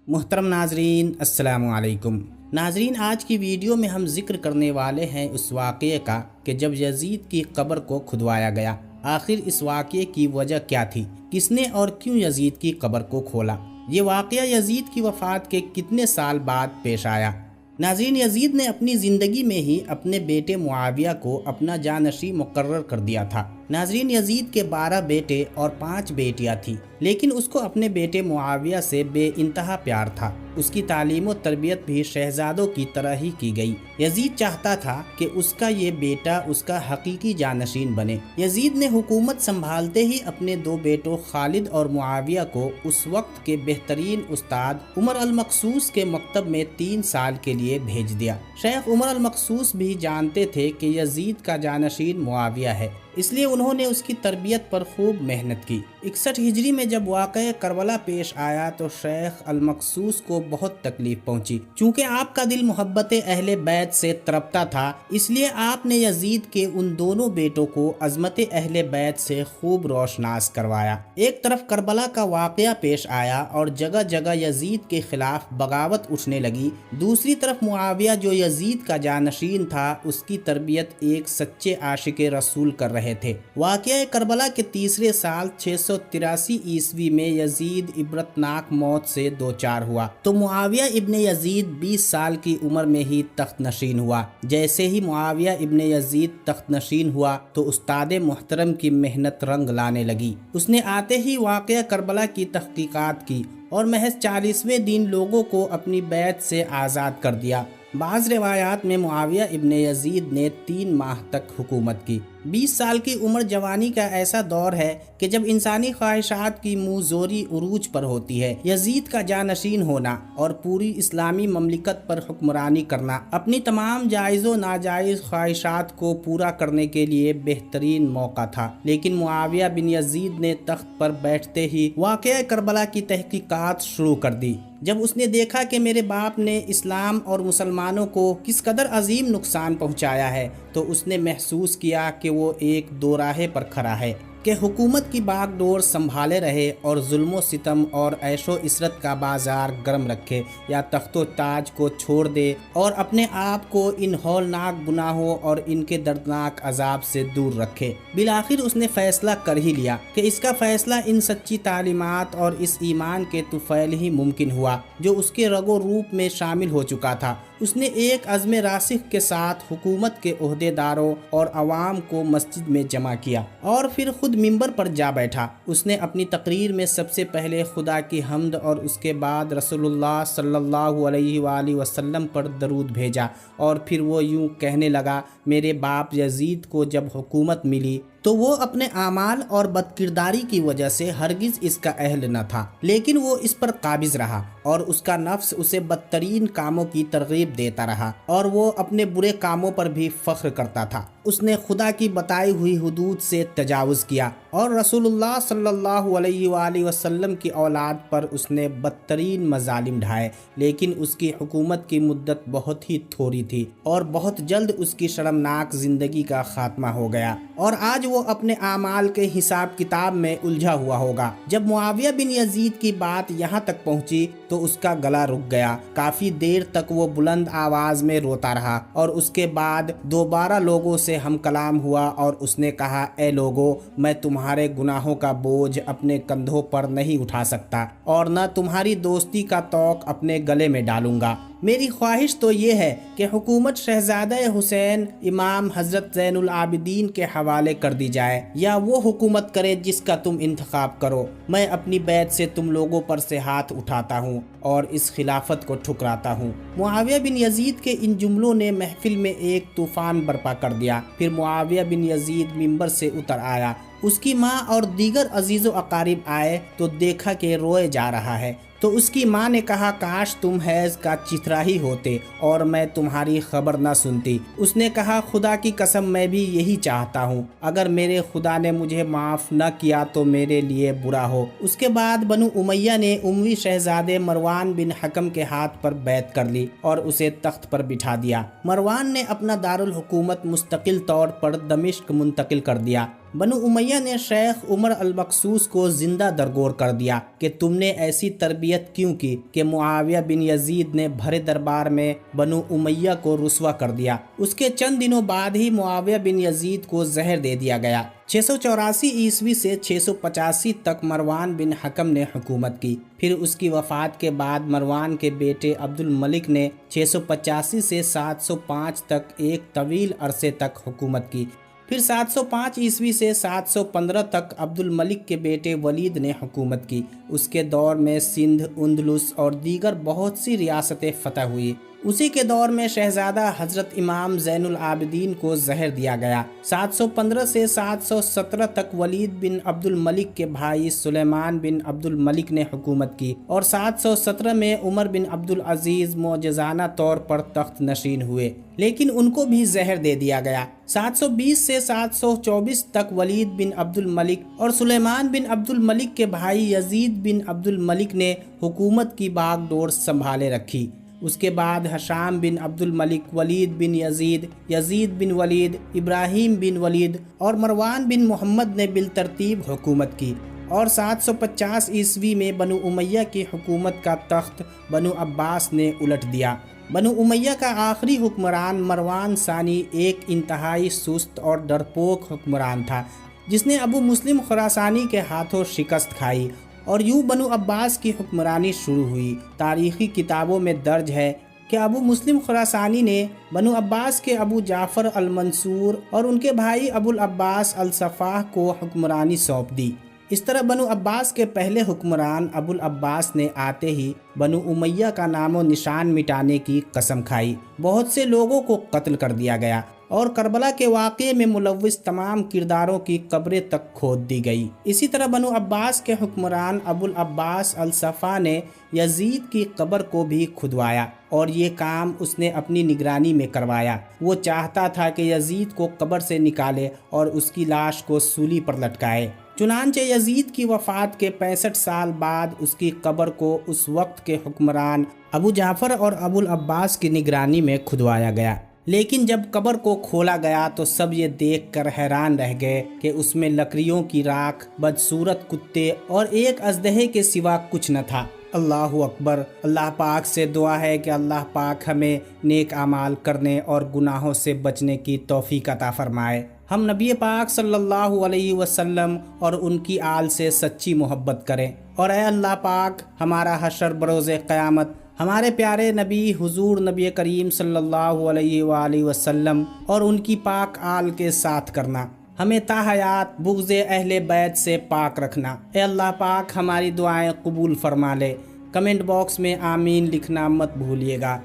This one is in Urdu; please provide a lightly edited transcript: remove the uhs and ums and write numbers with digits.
محترم ناظرین، السلام علیکم۔ ناظرین، آج کی ویڈیو میں ہم ذکر کرنے والے ہیں اس واقعے کا کہ جب یزید کی قبر کو کھدوایا گیا۔ آخر اس واقعے کی وجہ کیا تھی؟ کس نے اور کیوں یزید کی قبر کو کھولا؟ یہ واقعہ یزید کی وفات کے کتنے سال بعد پیش آیا؟ ناظرین، یزید نے اپنی زندگی میں ہی اپنے بیٹے معاویہ کو اپنا جانشین مقرر کر دیا تھا۔ ناظرین، یزید کے 12 بیٹے اور 5 بیٹیاں تھیں، لیکن اس کو اپنے بیٹے معاویہ سے بے انتہا پیار تھا۔ اس کی تعلیم و تربیت بھی شہزادوں کی طرح ہی کی گئی۔ یزید چاہتا تھا کہ اس کا یہ بیٹا اس کا حقیقی جانشین بنے۔ یزید نے حکومت سنبھالتے ہی اپنے 2 بیٹوں خالد اور معاویہ کو اس وقت کے بہترین استاد عمر المقصوص کے مکتب میں 3 سال کے لیے بھیج دیا۔ شیخ عمر المقصوص بھی جانتے تھے کہ یزید کا جانشین معاویہ ہے، اس لیے انہوں نے اس کی تربیت پر خوب محنت کی۔ 61 ہجری میں جب واقعہ کربلا پیش آیا تو شیخ المقصوص کو بہت تکلیف پہنچی۔ چونکہ آپ کا دل محبت اہل بیت سے تڑپتا تھا، اس لیے آپ نے یزید کے ان دونوں بیٹوں کو عظمت اہل بیت سے خوب روشناس کروایا۔ ایک طرف کربلا کا واقعہ پیش آیا اور جگہ جگہ یزید کے خلاف بغاوت اٹھنے لگی، دوسری طرف معاویہ جو یزید کا جانشین تھا اس کی تربیت ایک سچے عاشق رسول کر رہے تھے۔ واقعہ کربلا کے تیسرے سال 683 عیسوی میں یزید عبرتناک موت سے دوچار ہوا تو معاویہ ابن یزید 20 سال کی عمر میں ہی تخت نشین ہوا۔ جیسے ہی معاویہ ابن یزید تخت نشین ہوا تو استاد محترم کی محنت رنگ لانے لگی۔ اس نے آتے ہی واقعہ کربلا کی تحقیقات کی اور محض 40ویں دن لوگوں کو اپنی بیعت سے آزاد کر دیا۔ بعض روایات میں معاویہ ابن یزید نے 3 ماہ تک حکومت کی۔ 20 سال کی عمر جوانی کا ایسا دور ہے کہ جب انسانی خواہشات کی منہ زوری عروج پر ہوتی ہے۔ یزید کا جانشین ہونا اور پوری اسلامی مملکت پر حکمرانی کرنا اپنی تمام جائز و ناجائز خواہشات کو پورا کرنے کے لیے بہترین موقع تھا، لیکن معاویہ بن یزید نے تخت پر بیٹھتے ہی واقعہ کربلا کی تحقیقات شروع کر دی۔ جب اس نے دیکھا کہ میرے باپ نے اسلام اور مسلمانوں کو کس قدر عظیم نقصان پہنچایا ہے تو اس نے محسوس کیا کہ وہ ایک دوراہے پر کھڑا ہے کہ حکومت کی باغ ڈور سنبھالے رہے اور ظلم و ستم اور عیش و عشرت کا بازار گرم رکھے، یا تخت و تاج کو چھوڑ دے اور اپنے آپ کو ان ہولناک گناہوں اور ان کے دردناک عذاب سے دور رکھے۔ بالآخر اس نے فیصلہ کر ہی لیا کہ اس کا فیصلہ ان سچی تعلیمات اور اس ایمان کے طفیل ہی ممکن ہوا جو اس کے رگ و روپ میں شامل ہو چکا تھا۔ اس نے ایک عزم راسخ کے ساتھ حکومت کے عہدیداروں اور عوام کو مسجد میں جمع کیا اور پھر خود منبر پر جا بیٹھا۔ اس نے اپنی تقریر میں سب سے پہلے خدا کی حمد اور اس کے بعد رسول اللہ صلی اللہ علیہ وآلہ وسلم پر درود بھیجا، اور پھر وہ یوں کہنے لگا، میرے باپ یزید کو جب حکومت ملی تو وہ اپنے اعمال اور بدکرداری کی وجہ سے ہرگز اس کا اہل نہ تھا، لیکن وہ اس پر قابض رہا اور اس کا نفس اسے بدترین کاموں کی ترغیب دیتا رہا اور وہ اپنے برے کاموں پر بھی فخر کرتا تھا۔ اس نے خدا کی بتائی ہوئی حدود سے تجاوز کیا اور رسول اللہ صلی اللہ علیہ وآلہ وسلم کی اولاد پر اس نے بدترین مظالم ڈھائے، لیکن اس کی حکومت کی مدت بہت ہی تھوڑی تھی اور بہت جلد اس کی شرمناک زندگی کا خاتمہ ہو گیا، اور آج وہ اپنے اعمال کے حساب کتاب میں الجھا ہوا ہوگا۔ جب معاویہ بن یزید کی بات یہاں تک پہنچی تو اس کا گلا رک گیا۔ کافی دیر تک وہ بلند آواز میں روتا رہا اور اس کے بعد دوبارہ لوگوں سے ہم کلام ہوا اور اس نے کہا، اے لوگو، میں تمہارے گناہوں کا بوجھ اپنے کندھوں پر نہیں اٹھا سکتا اور نہ تمہاری دوستی کا طوق اپنے گلے میں ڈالوں گا۔ میری خواہش تو یہ ہے کہ حکومت شہزادہ حسین امام حضرت زین العابدین کے حوالے کر دی جائے، یا وہ حکومت کرے جس کا تم انتخاب کرو۔ میں اپنی بیعت سے تم لوگوں پر سے ہاتھ اٹھاتا ہوں اور اس خلافت کو ٹھکراتا ہوں۔ معاویہ بن یزید کے ان جملوں نے محفل میں ایک طوفان برپا کر دیا۔ پھر معاویہ بن یزید منبر سے اتر آیا۔ اس کی ماں اور دیگر عزیز و اقارب آئے تو دیکھا کہ روئے جا رہا ہے، تو اس کی ماں نے کہا، کاش تم حیض کا چتھرا ہی ہوتے اور میں تمہاری خبر نہ سنتی۔ اس نے کہا، خدا کی قسم میں بھی یہی چاہتا ہوں، اگر میرے خدا نے مجھے معاف نہ کیا تو میرے لیے برا ہو۔ اس کے بعد بنو امیہ نے اموی شہزادے مروان بن حکم کے ہاتھ پر بیعت کر لی اور اسے تخت پر بٹھا دیا۔ مروان نے اپنا دارالحکومت مستقل طور پر دمشق منتقل کر دیا۔ بنو امیہ نے شیخ عمر المقصوص کو زندہ درگور کر دیا کہ تم نے ایسی تربیت کیوں کی کہ معاویہ بن یزید نے بھرے دربار میں بنو امیہ کو رسوا کر دیا۔ اس کے چند دنوں بعد ہی معاویہ بن یزید کو زہر دے دیا گیا۔ 684 عیسوی سے 685 تک مروان بن حکم نے حکومت کی۔ پھر اس کی وفات کے بعد مروان کے بیٹے عبد الملک نے 685 سے 705 تک ایک طویل عرصے تک حکومت کی۔ پھر 705 عیسوی سے 715 تک عبد الملک کے بیٹے ولید نے حکومت کی۔ اس کے دور میں سندھ، اندلس اور دیگر بہت سی ریاستیں فتح ہوئی۔ اسی کے دور میں شہزادہ حضرت امام زین العابدین کو زہر دیا گیا۔ 715 سے 717 تک ولید بن عبد الملک کے بھائی سلیمان بن عبد الملک نے حکومت کی اور 717 میں عمر بن عبد العزیز معجزانہ طور پر تخت نشین ہوئے، لیکن ان کو بھی زہر دے دیا گیا۔ 720 سے 724 تک ولید بن عبد الملک اور سلیمان بن عبد الملک کے بھائی یزید بن عبد الملک نے حکومت کی باغ ڈور سنبھالے رکھی۔ اس کے بعد ہشام بن عبد الملک، ولید بن یزید، یزید بن ولید، ابراہیم بن ولید اور مروان بن محمد نے بالترتیب حکومت کی اور 750 عیسوی میں بنو امیہ کی حکومت کا تخت بنو عباس نے الٹ دیا۔ بنو امیہ کا آخری حکمران مروان ثانی ایک انتہائی سست اور ڈرپوک حکمران تھا جس نے ابو مسلم خراسانی کے ہاتھوں شکست کھائی، اور یوں بنو عباس کی حکمرانی شروع ہوئی۔ تاریخی کتابوں میں درج ہے کہ ابو مسلم خراسانی نے بنو عباس کے ابو جعفر المنصور اور ان کے بھائی ابو العباس الصفاح کو حکمرانی سونپ دی۔ اس طرح بنو عباس کے پہلے حکمران ابو العباس نے آتے ہی بنو امیہ کا نام و نشان مٹانے کی قسم کھائی۔ بہت سے لوگوں کو قتل کر دیا گیا اور کربلا کے واقعے میں ملوث تمام کرداروں کی قبریں تک کھود دی گئی۔ اسی طرح بنو عباس کے حکمران ابو العباس الصفا نے یزید کی قبر کو بھی کھدوایا، اور یہ کام اس نے اپنی نگرانی میں کروایا۔ وہ چاہتا تھا کہ یزید کو قبر سے نکالے اور اس کی لاش کو سولی پر لٹکائے۔ چنانچہ یزید کی وفات کے 65 سال بعد اس کی قبر کو اس وقت کے حکمران ابو جعفر اور ابو العباس کی نگرانی میں کھدوایا گیا۔ لیکن جب قبر کو کھولا گیا تو سب یہ دیکھ کر حیران رہ گئے کہ اس میں لکڑیوں کی راکھ، بدصورت کتے اور ایک اژدہے کے سوا کچھ نہ تھا۔ اللہ اکبر۔ اللہ پاک سے دعا ہے کہ اللہ پاک ہمیں نیک اعمال کرنے اور گناہوں سے بچنے کی توفیق عطا فرمائے۔ ہم نبی پاک صلی اللہ علیہ وسلم اور ان کی آل سے سچی محبت کریں، اور اے اللہ پاک ہمارا حشر بروز قیامت ہمارے پیارے نبی حضور نبی کریم صلی اللہ علیہ وآلہ وسلم اور ان کی پاک آل کے ساتھ کرنا۔ ہمیں تا حیات بغض اہل بیت سے پاک رکھنا۔ اے اللہ پاک ہماری دعائیں قبول فرما لے۔ کمنٹ باکس میں آمین لکھنا مت بھولیے گا۔